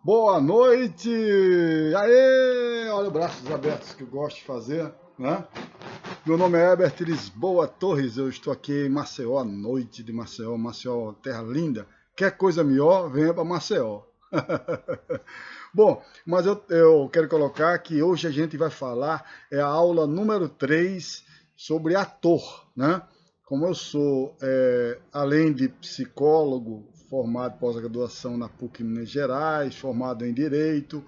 Boa noite! Aê! Olha os braços abertos que eu gosto de fazer, né? Meu nome é Herbert Lisboa Torres, eu estou aqui em Maceió, à noite de Maceió, Maceió, terra linda. Quer coisa melhor, venha para Maceió. Bom, mas eu quero colocar que hoje a gente vai falar, é a aula número 3 sobre ator, né? Como eu sou, além de psicólogo, formado pós-graduação na PUC Minas Gerais, formado em Direito,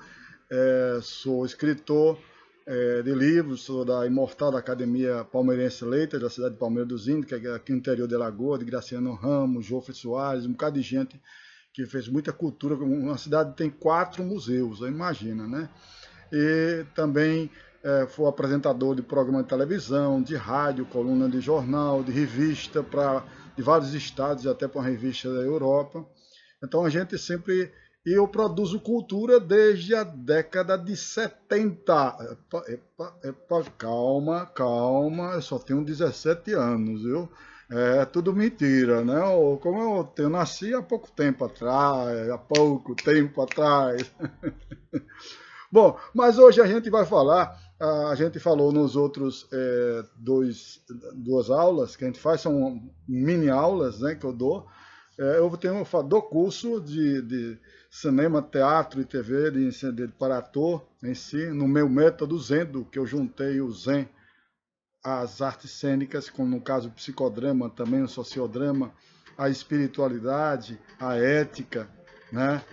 sou escritor de livros, sou da imortal da Academia Palmeirense Letras, da cidade de Palmeiras dos Índios, que é aqui no interior de Alagoas, de Graciano Ramos, Jofre Soares, um bocado de gente que fez muita cultura. Uma cidade que tem 4 museus, imagina, né? E também fui apresentador de programa de televisão, de rádio, coluna de jornal, de revista de vários estados, até para uma revista da Europa. Então a gente sempre. E eu produzo cultura desde a década de 70. Calma, calma, eu só tenho 17 anos, viu? É tudo mentira, né? Como eu nasci há pouco tempo atrás, há pouco tempo atrás. Bom, mas hoje a gente vai falar, a gente falou nos outros duas aulas que a gente faz, são mini aulas, né, que eu dou. Dou curso de cinema, teatro e TV para ator em si, no meu método Zendo, que eu juntei o Zen às artes cênicas, como no caso o psicodrama, também o sociodrama, a espiritualidade, a ética, né?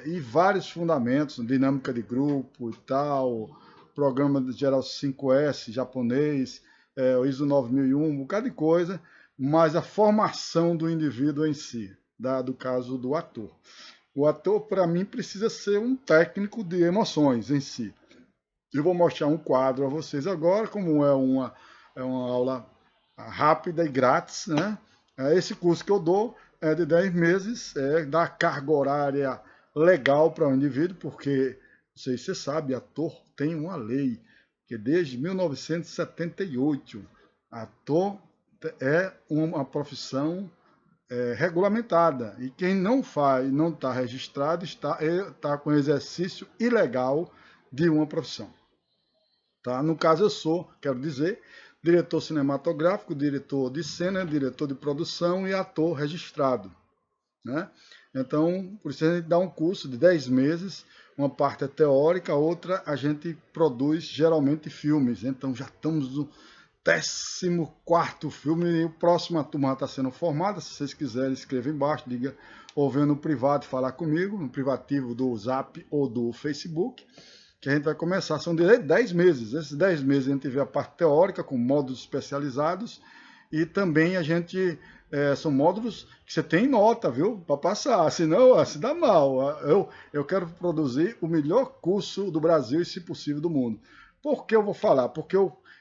E vários fundamentos, dinâmica de grupo e tal, programa de geral 5S japonês, o ISO 9001, um bocado de coisa, mas a formação do indivíduo em si, do caso do ator. O ator, para mim, precisa ser um técnico de emoções em si. Eu vou mostrar um quadro a vocês agora, como é uma aula rápida e grátis, né? Esse curso que eu dou é de 10 meses, dá carga horária legal para o indivíduo, porque, não sei se você sabe, ator tem uma lei, que desde 1978, ator é uma profissão regulamentada, e quem não faz, não está registrado, está com exercício ilegal de uma profissão. Tá? No caso, eu sou, quero dizer, diretor cinematográfico, diretor de cena, diretor de produção e ator registrado. Né? Então, por isso a gente dá um curso de 10 meses, uma parte é teórica, a outra a gente produz geralmente filmes. Então, já estamos no 14º filme e o próximo turma está sendo formada. Se vocês quiserem, escreva embaixo, diga, ou venha no privado falar comigo, no privativo do Zap ou do Facebook, que a gente vai começar. São 10 meses. Esses 10 meses a gente vê a parte teórica com módulos especializados e também a gente são módulos que você tem nota, viu? Para passar, senão se dá mal. Eu quero produzir o melhor curso do Brasil e, se possível, do mundo. Por que eu vou falar? Porque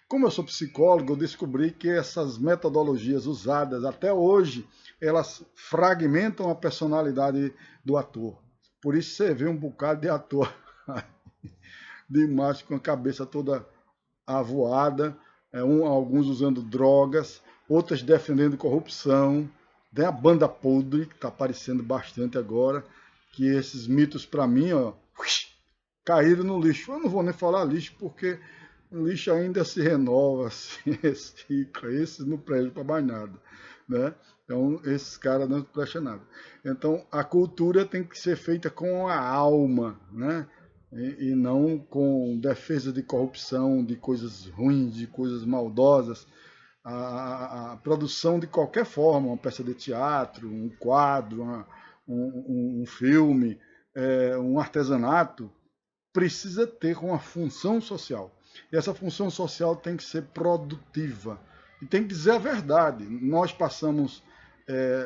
como eu sou psicólogo, eu descobri que essas metodologias usadas até hoje, elas fragmentam a personalidade do ator. Por isso você vê um bocado de ator de macho com a cabeça toda avoada, alguns usando drogas, outras defendendo corrupção. Tem a banda podre, que está aparecendo bastante agora, que esses mitos, para mim, caíram no lixo. Eu não vou nem falar lixo, porque o lixo ainda se renova, se recicla. Esses não prestam para mais nada. Né? Então, esses caras não prestam nada. Então, a cultura tem que ser feita com a alma, né? E não com defesa de corrupção, de coisas ruins, de coisas maldosas. A produção de qualquer forma, uma peça de teatro, um quadro, um filme, um artesanato, precisa ter uma função social. E essa função social tem que ser produtiva. E tem que dizer a verdade. Nós passamos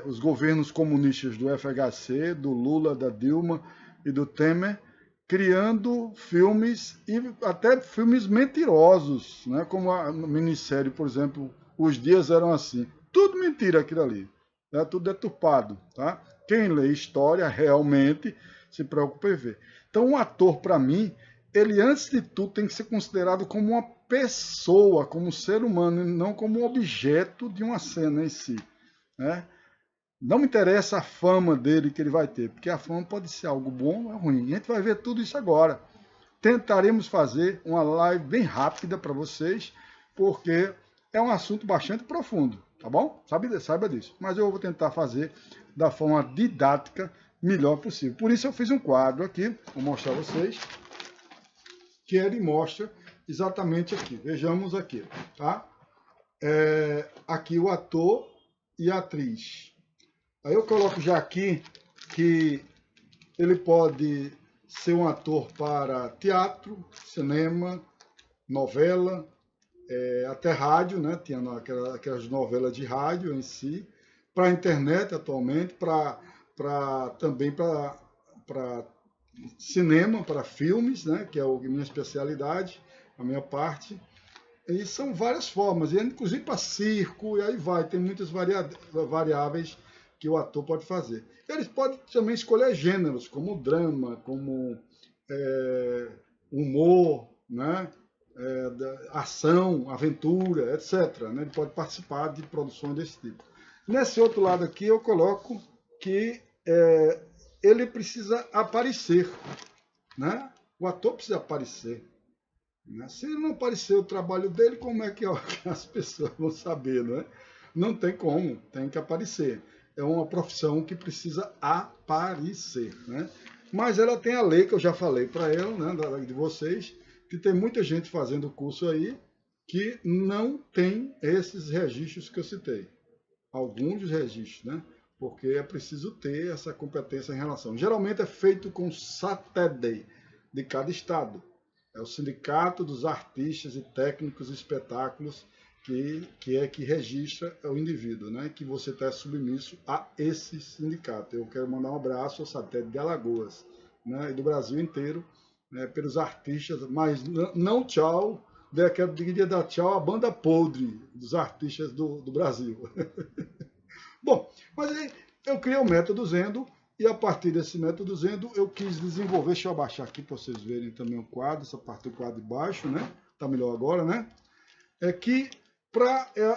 os governos comunistas do FHC, do Lula, da Dilma e do Temer, criando filmes e até filmes mentirosos, né? Como a minissérie, por exemplo, Os Dias Eram Assim. Tudo mentira aquilo ali, né? Tudo deturpado. Tá? Quem lê história realmente se preocupa em ver. Então, um ator, para mim, ele antes de tudo tem que ser considerado como uma pessoa, como um ser humano, e não como um objeto de uma cena em si. Né? Não me interessa a fama dele que ele vai ter, porque a fama pode ser algo bom ou ruim. A gente vai ver tudo isso agora. Tentaremos fazer uma live bem rápida para vocês, porque é um assunto bastante profundo, tá bom? Saiba disso. Mas eu vou tentar fazer da forma didática melhor possível. Por isso eu fiz um quadro aqui, vou mostrar a vocês, que ele mostra exatamente aqui. Vejamos aqui, tá? Aqui o ator e a atriz. Aí eu coloco já aqui que ele pode ser um ator para teatro, cinema, novela, até rádio, né? Tinha aquelas novelas de rádio em si, para a internet atualmente, também para cinema, para filmes, né? Que é a minha especialidade, a minha parte. E são várias formas, e inclusive para circo, e aí vai, tem muitas variáveis que o ator pode fazer. Eles podem também escolher gêneros, como drama, como humor, né? Ação, aventura, etc. Né? Ele pode participar de produções desse tipo. Nesse outro lado aqui eu coloco que ele precisa aparecer. Né? O ator precisa aparecer. Né? Se ele não aparecer o trabalho dele, como é que as pessoas vão saber? Não é? Não tem como, tem que aparecer. É uma profissão que precisa aparecer, né? Mas ela tem a lei que eu já falei para ela, né, de vocês, que tem muita gente fazendo curso aí que não tem esses registros que eu citei. Alguns dos registros, né? Porque é preciso ter essa competência em relação. Geralmente é feito com SATED de cada estado. É o Sindicato dos Artistas e Técnicos de Espetáculos que registra o indivíduo, né? Que você está submisso a esse sindicato. Eu quero mandar um abraço ao Satélite de Alagoas, né? E do Brasil inteiro, né? Pelos artistas, mas não tchau, queria dar tchau à banda podre dos artistas do Brasil. Bom, mas aí eu criei o método Zendo, e a partir desse método Zendo eu quis desenvolver, deixa eu abaixar aqui para vocês verem também o quadro, essa parte do quadro de baixo, né? Tá melhor agora, né?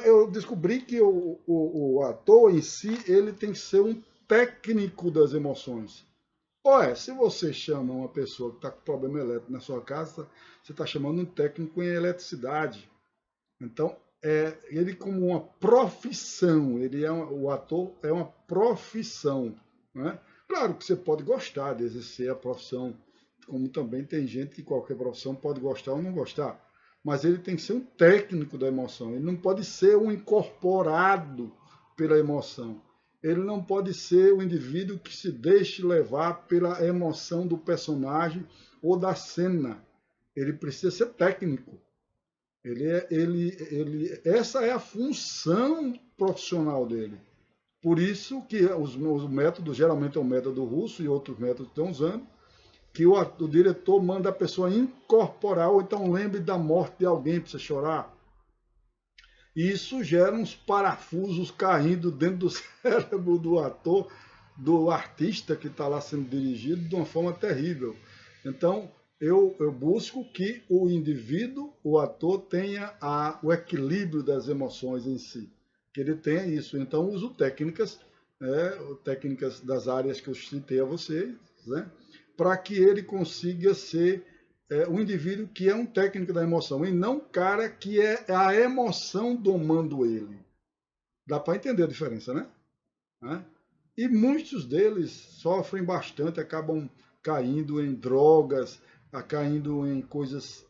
Eu descobri que o ator em si, ele tem que ser um técnico das emoções. Se você chama uma pessoa que está com problema elétrico na sua casa, você está chamando um técnico em eletricidade. Então, ele como uma profissão, o ator é uma profissão. Né? Claro que você pode gostar de exercer a profissão, como também tem gente que qualquer profissão pode gostar ou não gostar. Mas ele tem que ser um técnico da emoção. Ele não pode ser um incorporado pela emoção. Ele não pode ser um indivíduo que se deixe levar pela emoção do personagem ou da cena. Ele precisa ser técnico. Essa é a função profissional dele. Por isso que os métodos, geralmente é o método russo e outros métodos que estão usando, que o diretor manda a pessoa incorporar, ou então lembre da morte de alguém para você chorar. E isso gera uns parafusos caindo dentro do cérebro do ator, do artista que está lá sendo dirigido de uma forma terrível. Então, eu busco que o indivíduo, o ator, tenha o equilíbrio das emoções em si, que ele tenha isso. Então, uso técnicas das áreas que eu citei a vocês, né? Para que ele consiga ser um indivíduo que é um técnico da emoção, e não um cara que é a emoção domando ele. Dá para entender a diferença, né? E muitos deles sofrem bastante, acabam caindo em drogas, caindo em coisas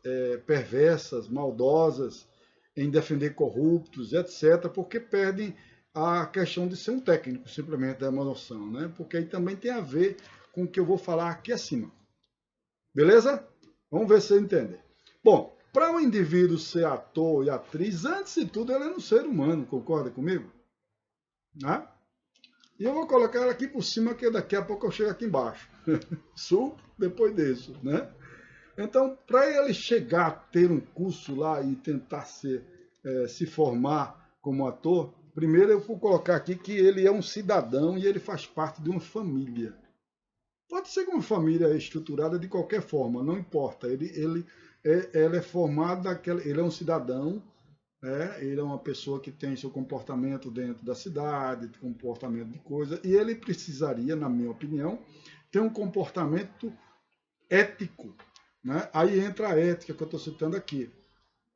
perversas, maldosas, em defender corruptos, etc., porque perdem a questão de ser um técnico, simplesmente, da emoção, né? Porque aí também tem a ver com o que eu vou falar aqui acima. Beleza? Vamos ver se você entende. Bom, para um indivíduo ser ator e atriz, antes de tudo, ele é um ser humano, concorda comigo? Né? E eu vou colocar ela aqui por cima, que daqui a pouco eu chego aqui embaixo. Sul, depois disso, né? Então, para ele chegar a ter um curso lá e tentar se formar como ator, primeiro eu vou colocar aqui que ele é um cidadão e ele faz parte de uma família. Pode ser uma família estruturada de qualquer forma, não importa. Ele é formado ele é um cidadão Ele é uma pessoa que tem seu comportamento dentro da cidade, comportamento de coisa, e ele precisaria, na minha opinião, ter um comportamento ético, né? Aí entra a ética que eu estou citando aqui.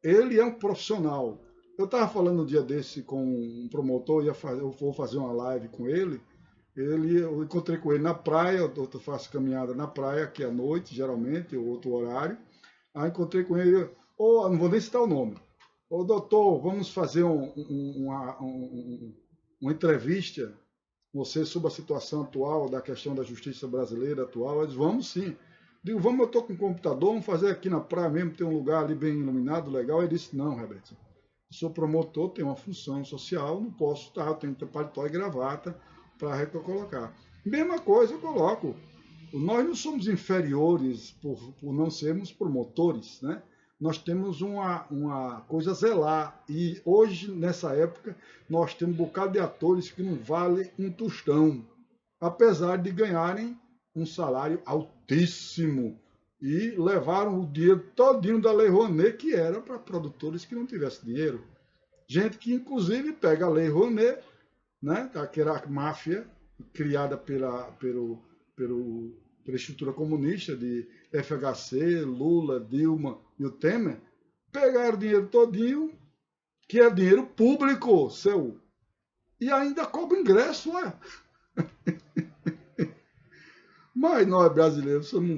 Ele é um profissional. Eu estava falando um dia desse com um promotor, eu vou fazer uma live com ele. Eu encontrei com ele na praia, eu faço caminhada na praia aqui à noite, geralmente, ou outro horário. Aí encontrei com ele, não vou nem citar o nome. Ô doutor, vamos fazer uma entrevista com você sobre a situação atual da questão da justiça brasileira atual. Eles, vamos sim. Digo, vamos, eu estou com um computador, vamos fazer aqui na praia mesmo, tem um lugar ali bem iluminado, legal. Ele disse, não, Roberto, eu sou promotor, tenho uma função social, não posso estar, eu tenho que ter paletó e gravata para colocar. Mesma coisa eu coloco. Nós não somos inferiores por não sermos promotores, né? Nós temos uma coisa a zelar. E hoje, nessa época, nós temos um bocado de atores que não valem um tostão, apesar de ganharem um salário altíssimo. E levaram o dinheiro todinho da Lei Rouanet, que era para produtores que não tivessem dinheiro. Gente que, inclusive, pega a Lei Rouanet, né? Aquela máfia criada pela estrutura comunista de FHC, Lula, Dilma e o Temer, pegaram o dinheiro todinho, que é dinheiro público seu, e ainda cobra ingresso, né? Mas nós brasileiros somos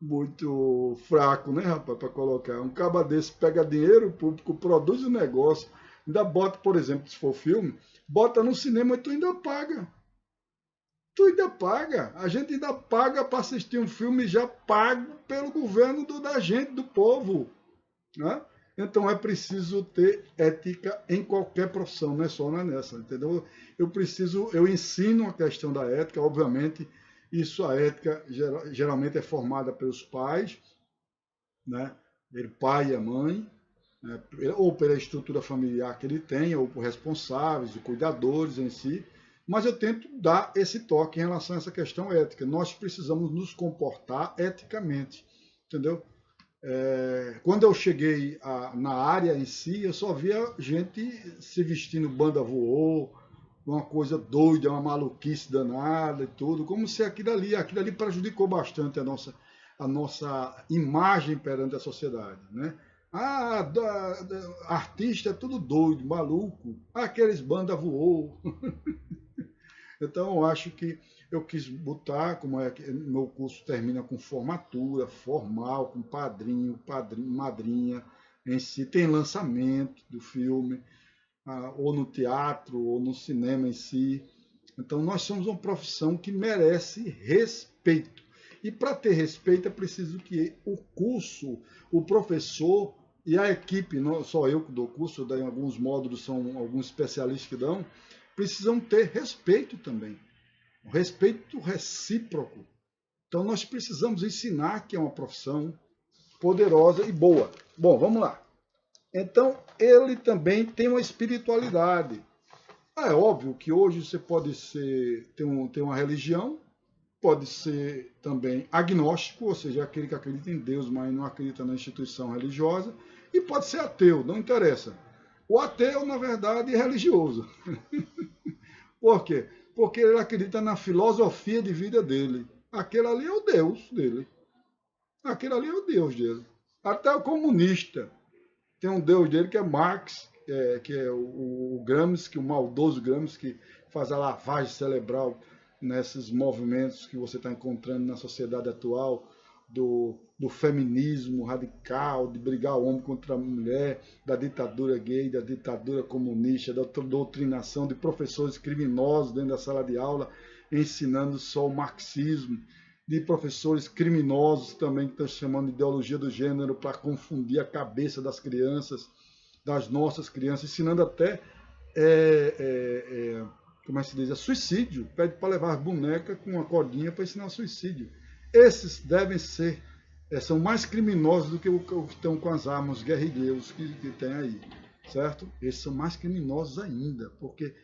muito fracos, né, rapaz, para colocar. Um caba desse pega dinheiro público, produz o negócio, ainda bota, por exemplo, se for filme, bota no cinema e tu ainda paga. Tu ainda paga. A gente ainda paga para assistir um filme já pago pelo governo da gente, do povo. Né? Então é preciso ter ética em qualquer profissão, não é só nessa, entendeu? Eu ensino a questão da ética, obviamente, isso a ética geralmente é formada pelos pais, né? Pelo pai e a mãe, né? Ou pela estrutura familiar que ele tem, ou por responsáveis, ou cuidadores em si. Mas eu tento dar esse toque em relação a essa questão ética. Nós precisamos nos comportar eticamente, entendeu? Quando eu cheguei na área em si, eu só via gente se vestindo banda voou, uma coisa doida, uma maluquice danada e tudo, como se aquilo ali prejudicou bastante a nossa imagem perante a sociedade, né? Artista é tudo doido, maluco, aqueles banda voou. Então, eu acho que eu quis botar, como é que meu curso termina com formatura, formal, com padrinho, madrinha em si, tem lançamento do filme, ou no teatro, ou no cinema em si. Então, nós somos uma profissão que merece respeito. E para ter respeito é preciso que o curso, o professor e a equipe, não só eu que dou curso, em alguns módulos são alguns especialistas que dão, precisam ter respeito também. Um respeito recíproco. Então nós precisamos ensinar que é uma profissão poderosa e boa. Bom, vamos lá. Então ele também tem uma espiritualidade. É óbvio que hoje você pode ter uma religião, pode ser também agnóstico, ou seja, aquele que acredita em Deus, mas não acredita na instituição religiosa, e pode ser ateu, não interessa. O ateu, na verdade, é religioso. Por quê? Porque ele acredita na filosofia de vida dele. Aquele ali é o Deus dele. Aquele ali é o Deus dele. Até o comunista tem um Deus dele que é Marx, que é o Gramsci, o maldoso Gramsci, que faz a lavagem cerebral nesses movimentos que você está encontrando na sociedade atual, do feminismo radical, de brigar o homem contra a mulher, da ditadura gay, da ditadura comunista, da doutrinação de professores criminosos dentro da sala de aula, ensinando só o marxismo, de professores criminosos também que estão chamando de ideologia do gênero para confundir a cabeça das crianças, das nossas crianças, ensinando até, como é que se diz, suicídio. Pede para levar boneca com uma cordinha para ensinar suicídio. Esses devem ser, são mais criminosos do que os que estão com as armas guerrilheiros que tem aí, certo? Esses são mais criminosos ainda, porque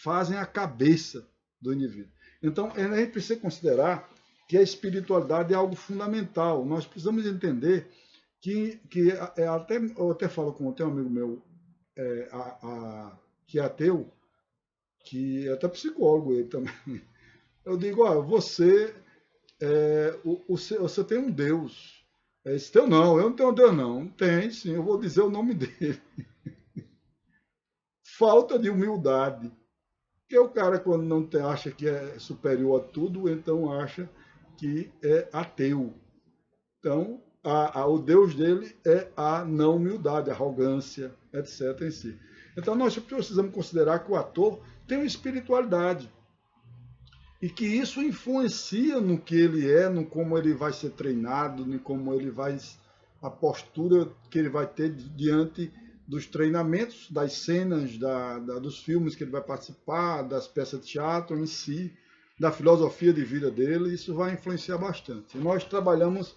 fazem a cabeça do indivíduo. Então, a gente precisa considerar que a espiritualidade é algo fundamental. Nós precisamos entender que eu até falo com tem um amigo meu que é ateu, que é até psicólogo ele também. Eu digo, você, você tem um Deus. Esse teu não, eu não tenho um Deus não. Tem sim, eu vou dizer o nome dele. Falta de humildade. Porque o cara, quando não acha que é superior a tudo, então acha que é ateu. Então, o Deus dele é a não humildade, a arrogância, etc. em si. Então, nós precisamos considerar que o ator tem uma espiritualidade e que isso influencia no que ele é, no como ele vai ser treinado, no como ele vai, a postura que ele vai ter diante dos treinamentos, das cenas, dos filmes que ele vai participar, das peças de teatro em si, da filosofia de vida dele, isso vai influenciar bastante. E nós trabalhamos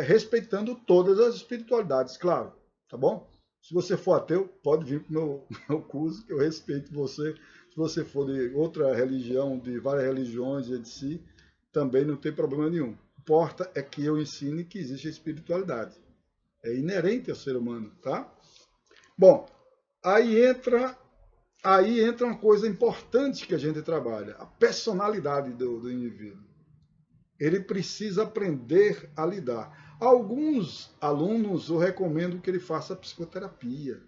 respeitando todas as espiritualidades, claro, tá bom? Se você for ateu, pode vir para o meu curso, que eu respeito você. Se você for de outra religião, de várias religiões e de si, também não tem problema nenhum. O que importa é que eu ensine que existe a espiritualidade. É inerente ao ser humano, tá? Bom, aí entra uma coisa importante que a gente trabalha, a personalidade do indivíduo. Ele precisa aprender a lidar. Alguns alunos eu recomendo que ele faça psicoterapia,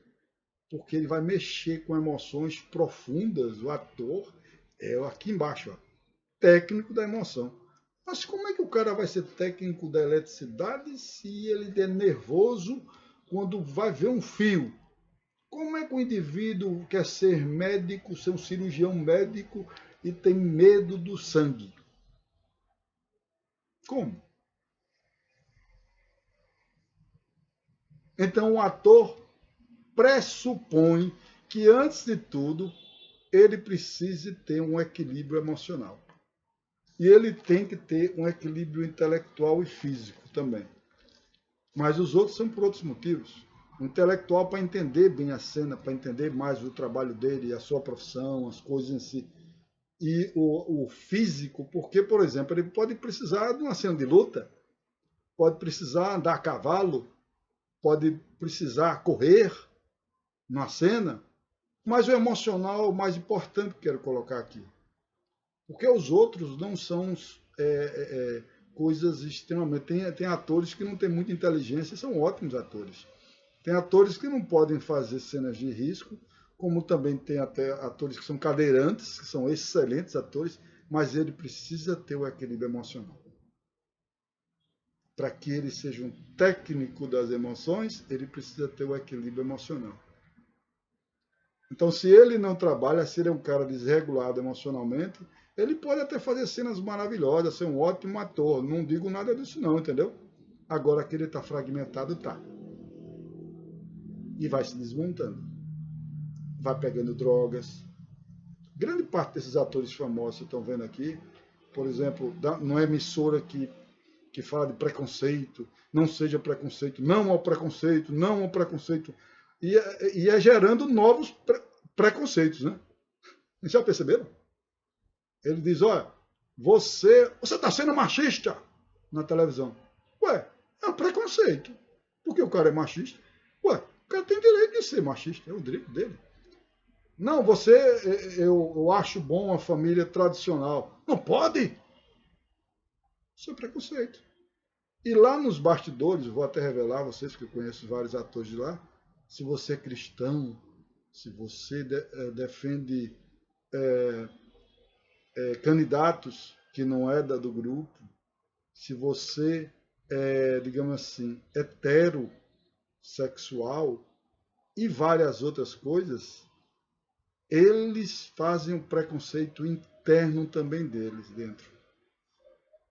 porque ele vai mexer com emoções profundas. O ator é aqui embaixo, ó, técnico da emoção. Mas como é que o cara vai ser técnico da eletricidade se ele é nervoso quando vai ver um fio? Como é que o indivíduo quer ser médico, ser um cirurgião médico e tem medo do sangue? Como? Então o ator pressupõe que, antes de tudo, ele precise ter um equilíbrio emocional. E ele tem que ter um equilíbrio intelectual e físico também. Mas os outros são por outros motivos. O intelectual para entender bem a cena, para entender mais o trabalho dele, a sua profissão, as coisas em si. E o físico, porque, por exemplo, ele pode precisar de uma cena de luta, pode precisar andar a cavalo, pode precisar correr numa cena, mas o emocional é o mais importante que eu quero colocar aqui. Porque os outros não são coisas extremamente... Tem atores que não têm muita inteligência e são ótimos atores. Tem atores que não podem fazer cenas de risco, como também tem até atores que são cadeirantes, que são excelentes atores, mas ele precisa ter o equilíbrio emocional. Para que ele seja um técnico das emoções, ele precisa ter o equilíbrio emocional. Então, se ele não trabalha, se ele é um cara desregulado emocionalmente, ele pode até fazer cenas maravilhosas, ser um ótimo ator. Não digo nada disso não, entendeu? Agora que ele está fragmentado, tá. E vai se desmontando. Vai pegando drogas. Grande parte desses atores famosos que estão vendo aqui, por exemplo, numa emissora que fala de preconceito, não seja preconceito, não ao preconceito, não ao preconceito. E é gerando novos preconceitos, né? Já perceberam? Ele diz, olha, você está sendo machista na televisão. Ué, é um preconceito. Porque o cara é machista. Ué, o cara tem direito de ser machista, é o direito dele. Não, eu acho bom a família tradicional. Não pode! Isso é preconceito. E lá nos bastidores, vou até revelar a vocês, que eu conheço vários atores de lá, se você é cristão, se você defende candidatos que não é do grupo, se você é, digamos assim, heterossexual e várias outras coisas, eles fazem um preconceito interno também deles dentro.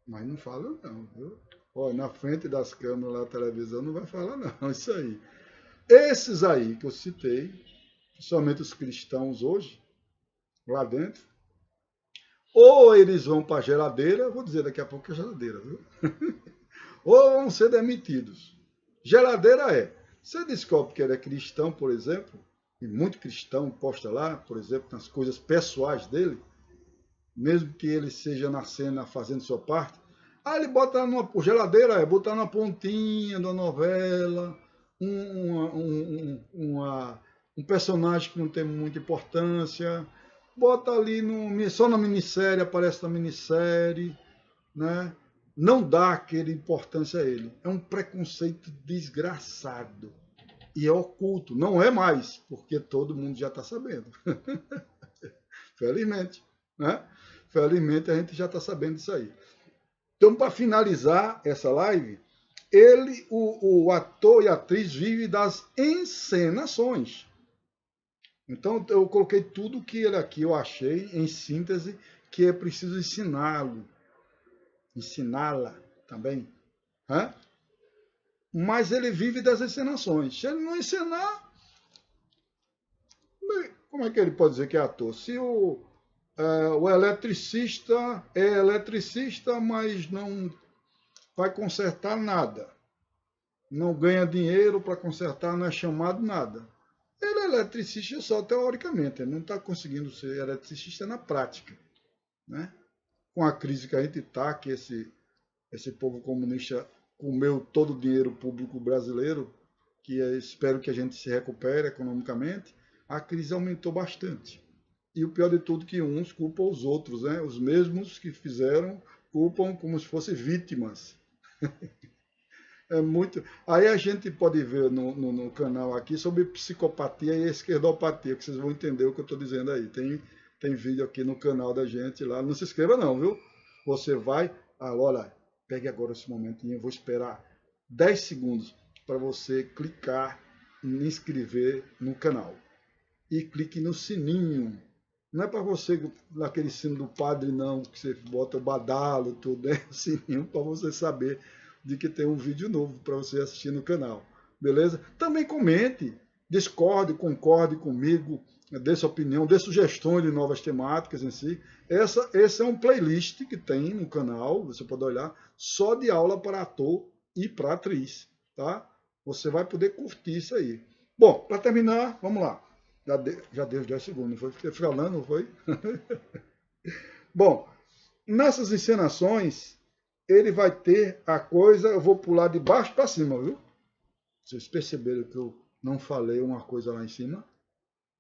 Mas não falam não, viu? Olha, na frente das câmeras lá da televisão não vai falar não, isso aí. Esses aí que eu citei, principalmente os cristãos hoje, lá dentro, ou eles vão para a geladeira, vou dizer daqui a pouco que é geladeira, viu? Ou vão ser demitidos. Geladeira é, você descobre que ele é cristão, por exemplo, e muito cristão posta lá, por exemplo, nas coisas pessoais dele, mesmo que ele seja na cena fazendo sua parte, aí ele bota numa geladeira, botar numa pontinha da novela, uma um personagem que não tem muita importância, bota ali só na minissérie, aparece na minissérie, né? Não dá aquela importância a ele. É um preconceito desgraçado. E é oculto. Não é mais, porque todo mundo já está sabendo. Felizmente, né? Felizmente a gente já está sabendo disso aí. Então, para finalizar essa live, o ator e a atriz vive das encenações. Então, eu coloquei tudo que ele aqui eu achei, em síntese, que é preciso ensiná-lo. Ensiná-la também. Né? Mas ele vive das encenações. Se ele não encenar, como é que ele pode dizer que é ator? Se o eletricista é eletricista, mas não vai consertar nada. Não ganha dinheiro para consertar, não é chamado nada. Ele é eletricista só teoricamente, ele não está conseguindo ser eletricista na prática. Né? Com a crise que a gente está, que esse povo comunista comeu todo o dinheiro público brasileiro, que espero que a gente se recupere economicamente, a crise aumentou bastante. E o pior de tudo é que uns culpam os outros, né? Os mesmos que fizeram culpam como se fossem vítimas. É muito. Aí a gente pode ver no canal aqui sobre psicopatia e esquerdopatia, que vocês vão entender o que eu estou dizendo aí. Tem vídeo aqui no canal da gente lá. Não se inscreva não, viu? Você vai... olha, pegue agora esse momentinho, eu vou esperar 10 segundos para você clicar em inscrever no canal. E clique no sininho. Não é para você, naquele sino do padre não, que você bota o badalo, tudo, é o sininho para você saber de que tem um vídeo novo para você assistir no canal. Beleza? Também comente, discorde, concorde comigo, dê sua opinião, dê sugestões de novas temáticas em si. Esse é um playlist que tem no canal, você pode olhar, só de aula para ator e para atriz. Tá? Você vai poder curtir isso aí. Bom, para terminar, vamos lá. Já deu os 10 segundos, não foi? Fiquei falando, não foi? Bom, nessas encenações, ele vai ter a coisa, eu vou pular de baixo para cima, viu? Vocês perceberam que eu não falei uma coisa lá em cima?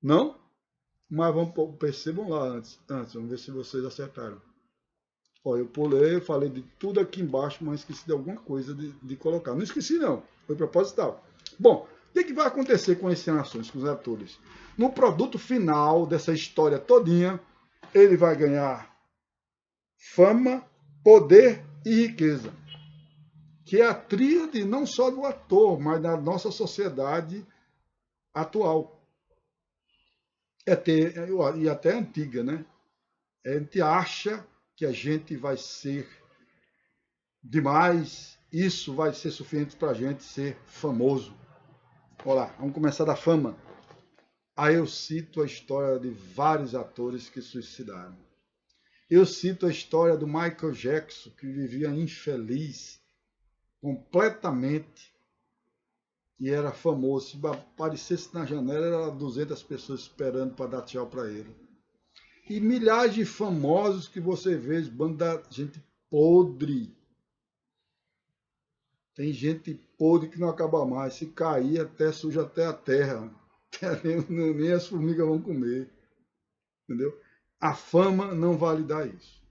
Não? Mas percebam lá antes. Vamos ver se vocês acertaram. Ó, eu pulei, falei de tudo aqui embaixo, mas esqueci de alguma coisa de colocar. Não esqueci não, foi proposital. Bom, o que vai acontecer com as encenações, com os atores? No produto final dessa história todinha, ele vai ganhar fama, poder e riqueza. Que é a tríade não só do ator, mas da nossa sociedade atual. E até antiga, né? A gente acha que a gente vai ser demais, isso vai ser suficiente para a gente ser famoso. Olha lá, vamos começar da fama. Aí eu cito a história de vários atores que suicidaram. Eu cito a história do Michael Jackson, que vivia infeliz, completamente, e era famoso. Se aparecesse na janela, era 200 pessoas esperando para dar tchau para ele. E milhares de famosos que você vê, bando da gente podre. Tem gente podre que não acaba mais. Se cair, até suja até a terra. Nem as formigas vão comer. Entendeu? A fama não vai lhe dar isso.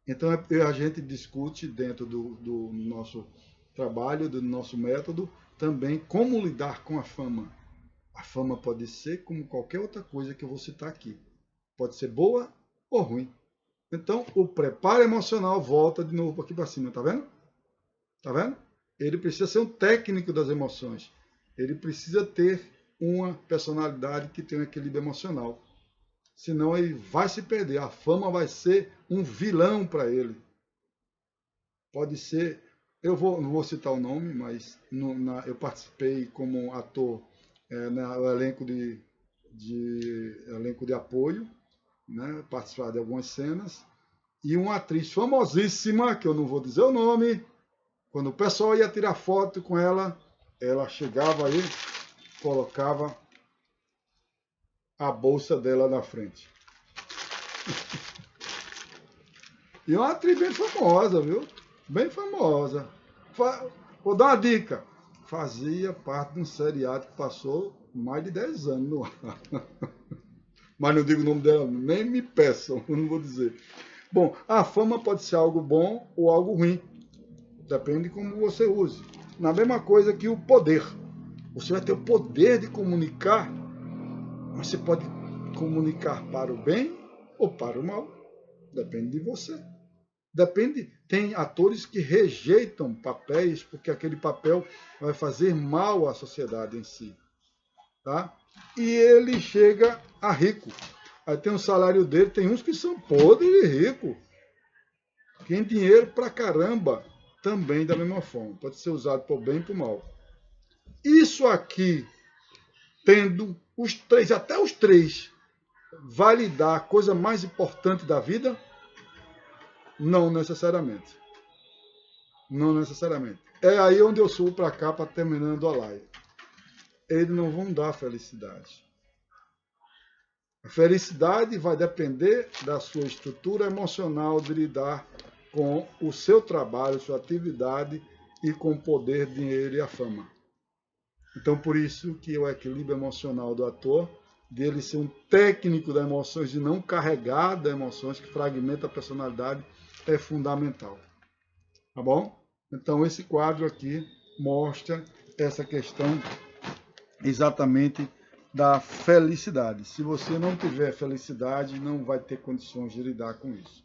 Então a gente discute dentro do nosso trabalho, do nosso método, também como lidar com a fama. A fama pode ser como qualquer outra coisa que eu vou citar aqui. Pode ser boa ou ruim. Então o preparo emocional volta de novo aqui para cima, tá vendo? Tá vendo? Ele precisa ser um técnico das emoções. Ele precisa ter uma personalidade que tenha um equilíbrio emocional. Senão ele vai se perder. A fama vai ser um vilão para ele. Pode ser... não vou citar o nome, mas eu participei como ator no elenco elenco de apoio, né, participar de algumas cenas. E uma atriz famosíssima, que eu não vou dizer o nome, quando o pessoal ia tirar foto com ela, ela chegava aí, colocava a bolsa dela na frente. E é uma atriz bem famosa, viu? Bem famosa. Vou dar uma dica. Fazia parte de um seriado que passou Mais de 10 anos no ar. Mas não digo o nome dela, nem me peçam, eu não vou dizer. Bom, a fama pode ser algo bom ou algo ruim. Depende de como você use. Na mesma coisa que o poder. Você vai ter o poder de comunicar, mas você pode comunicar para o bem ou para o mal. Depende de você. Depende. Tem atores que rejeitam papéis porque aquele papel vai fazer mal à sociedade em si. Tá? E ele chega a rico. Aí tem o salário dele, tem uns que são podres de rico. Tem dinheiro pra caramba, também da mesma forma. Pode ser usado para o bem e para o mal. Isso aqui, tendo os três, até os três, vai lhe dar a coisa mais importante da vida? Não necessariamente. Não necessariamente. É aí onde eu subo para cá, para terminando a live. Eles não vão dar felicidade. A felicidade vai depender da sua estrutura emocional de lidar com o seu trabalho, sua atividade e com o poder, dinheiro e a fama. Então, por isso que o equilíbrio emocional do ator, dele ser um técnico das emoções e não carregar das emoções, que fragmenta a personalidade, é fundamental. Tá bom? Então, esse quadro aqui mostra essa questão exatamente da felicidade. Se você não tiver felicidade, não vai ter condições de lidar com isso.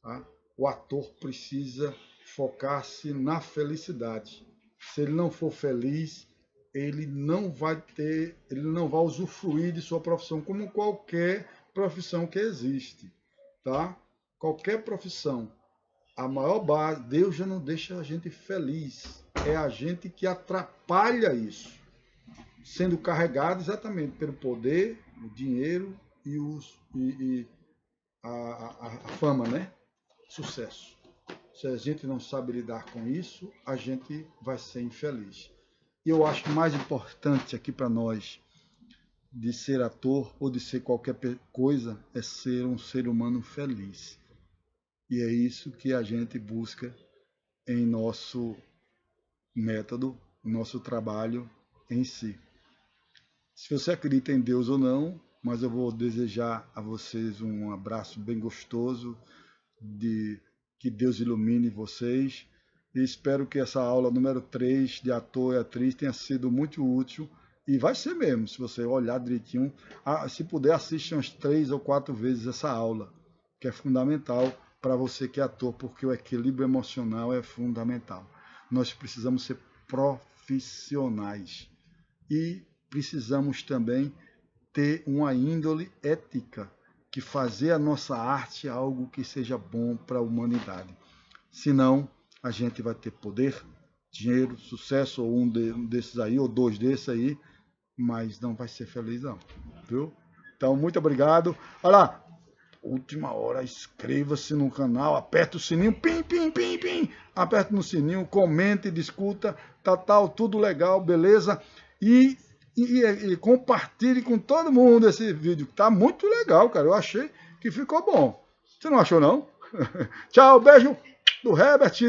Tá? O ator precisa focar-se na felicidade. Se ele não for feliz, ele não vai usufruir de sua profissão, como qualquer profissão que existe. Tá? Qualquer profissão. A maior base, Deus já não deixa a gente feliz. É a gente que atrapalha isso. Sendo carregado exatamente pelo poder, o dinheiro e a fama, né? Sucesso. Se a gente não sabe lidar com isso, a gente vai ser infeliz. E eu acho que o mais importante aqui para nós, de ser ator ou de ser qualquer coisa, é ser um ser humano feliz. E é isso que a gente busca em nosso método, nosso trabalho em si. Se você acredita em Deus ou não, mas eu vou desejar a vocês um abraço bem gostoso, de que Deus ilumine vocês. E espero que essa aula número 3 de ator e atriz tenha sido muito útil. E vai ser mesmo, se você olhar direitinho. Se puder, assiste umas 3 ou 4 vezes essa aula, que é fundamental para você que é ator, porque o equilíbrio emocional é fundamental. Nós precisamos ser profissionais. E precisamos também ter uma índole ética, que fazer a nossa arte algo que seja bom para a humanidade. Senão, a gente vai ter poder, dinheiro, sucesso, ou um desses aí, ou 2 desses aí, mas não vai ser feliz não, viu? Então, muito obrigado. Olha lá, última hora, inscreva-se no canal, aperta o sininho, pim, pim, pim, pim, aperta no sininho, comente, discuta, tal, tudo legal, beleza? E compartilhe com todo mundo esse vídeo, que tá muito legal, cara. Eu achei que ficou bom. Você não achou, não? Tchau, beijo do Herbert!